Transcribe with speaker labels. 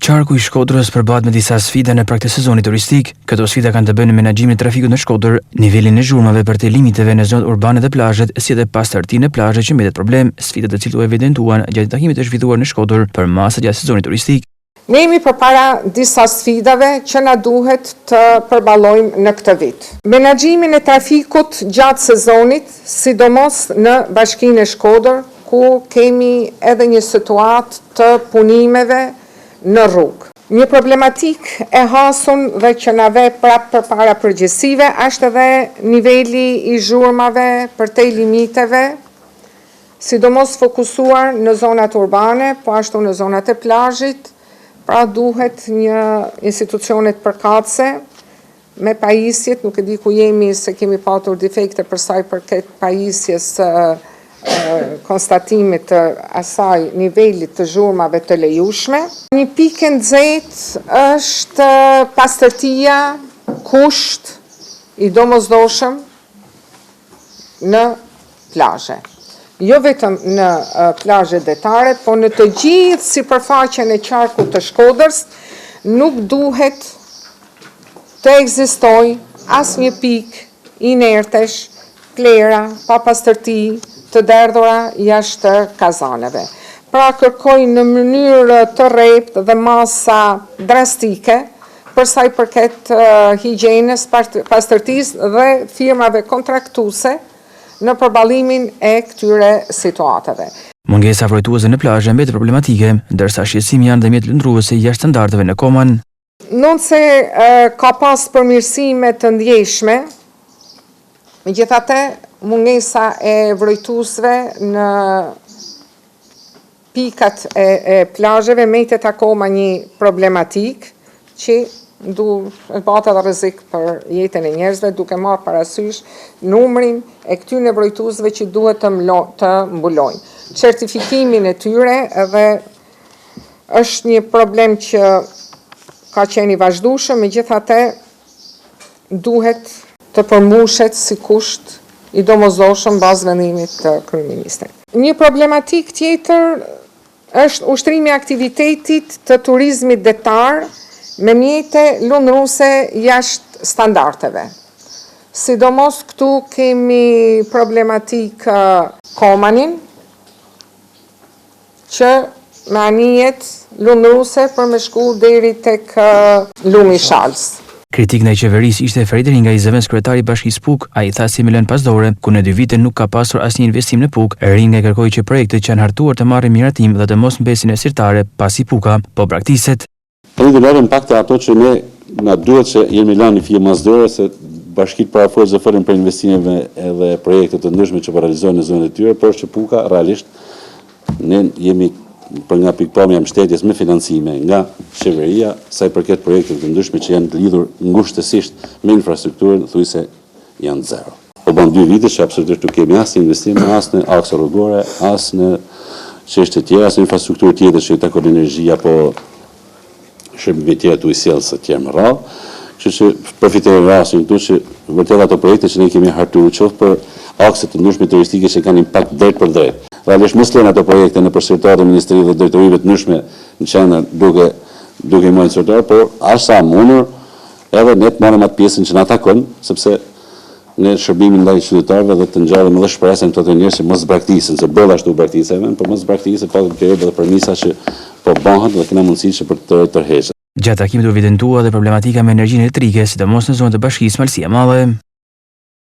Speaker 1: Qarku i Shkodrës përballet me disa sfida në prag të sezonit turistik. Këto sfida kanë të bëjnë me menaxhimin e trafikut në Shkodër, nivelin e zhurmave për të limiteve në zonat urbane dhe plazhet, si edhe pastërtinë e plazheve që mbetet problem, sfida të cilat u evidentuan gjatë takimit të zhvilluar në Shkodër për masat gjatë sezonit turistik.
Speaker 2: Ne jemi përpara disa sfidave që na duhet të përballojmë në këtë vit. Menaxhimin e trafikut gjatë sezonit, sidomos në Bashkinë e Shkodër, ku kemi edhe një situatë të punimeve në rrugë. Një problematik e hasun dhe që na ve prapë përpara përgjegjësive është edhe niveli i zhurmave përtej limiteve, sidomos fokusuar në zonat urbane, po ashtu në zonat e plazhit. Pra duhet një institucionet përkatëse me pajisjet, nuk e di ku jemi se kemi patur defekte për sa i përket pajisjes konstatimit të asaj nivelit të zhurmave të lejushme. Një pikë nxehtë është pastërtia, kusht i domosdoshëm në plazhe. Jo vetëm në plazhe detare, po në të gjithë sipërfaqen e qarkut të Shkodrës nuk duhet të ekzistojë asnjë pikë inertesh, plera, pa pastërti, të derdhura jashtë kazaneve. Pra kërkoj në mënyrë të rreptë dhe masa drastike për sa i përket higjienës, pastërtisë dhe firmave kontraktuese në përballimin e këtyre situatave.
Speaker 1: Mungesa vrojtuese në plazhe mbetet problematike, ndërsa shqetësimi janë dhe mjet lëndruese jashtë standardeve në Koman.
Speaker 2: Nëse ka pas përmirësime të ndjeshme, megjithatë mungesa e vrojtuesve në pikat e plazheve mbetet akoma një problematik që bata dhe rrezik për jetën e njerëzve, duke marrë parasysh numrin e këtyre vrojtuesve që duhet të mbulojnë. Certifikimin e tyre edhe është një problem që ka qenë i vazhdueshëm, megjithatë duhet të përmbushet si kusht i domosdoshëm bazë vendimit të kryeministrit. Një problematik tjetër është ushtrimi i aktivitetit të turizmit detar me mjete lundruese jashtë standardeve. Sidomos këtu kemi problematik Komanin, që me anijet lundruese për me shku deri tek Lumi Shalës.
Speaker 1: Kritik ndaj qeverisë ishte Feridri nga i zëvendës kryetari i Bashkisë PUK, ai tha si Milan Pasdore, ku në 2 vite nuk ka pasur asnjë investim në PUK. Ringa kërkoi që projektet që janë hartuar të marrin miratim dhe të mos mbesin e sirtare pasi PUK-a po braktiset.
Speaker 3: Unë do të pak të ato që ne na duhet që jemi lanë një firmë masdore se bashkitë paraforcë folën për investimeve edhe projekte të ndryshme që po realizohen në zonat e tyre, por që PUK-a realisht ne jemi për nga pikpamja mbështetjes me financime nga qeveria, sa i përket projektet të ndryshme që janë lidhur ngushtësisht me infrastrukturën, thuaj se janë zero. Po bën 2 vite që absolutisht nuk kemi as investim, as në akse rrugore, as në çështje të tjera, as në infrastrukturë tjetër që i takon energjia, po shërbime tjera të sjellës së tjerë më radh. Kështu që përfitojmë rastin këtu që vërtet ato projekte që ne kemi hartuar qoftë për akse të ndryshme turistike që kanë impakt drejt për drejt. Realisht mos lënë ato projekte në përsëritje të Ministrisë dhe drejtorive të ndryshme në qendër duke marrë sërtar, por as sa mundur edhe ne të marrim atë pjesën që na takon, sepse ne shërbimin ndaj qytetarëve dhe të ngjarëm edhe shpresën këto të njerëz që mos braktisën, se bëll ashtu braktisën, por mos braktisën pa të edhe përmisa që po bëhen dhe kena mundësi që për të tërhequr.
Speaker 1: Gjatë takimit u evidentua dhe problematika me energjinë elektrike, sidomos në zonat e Bashkisë Malësia e Madhe.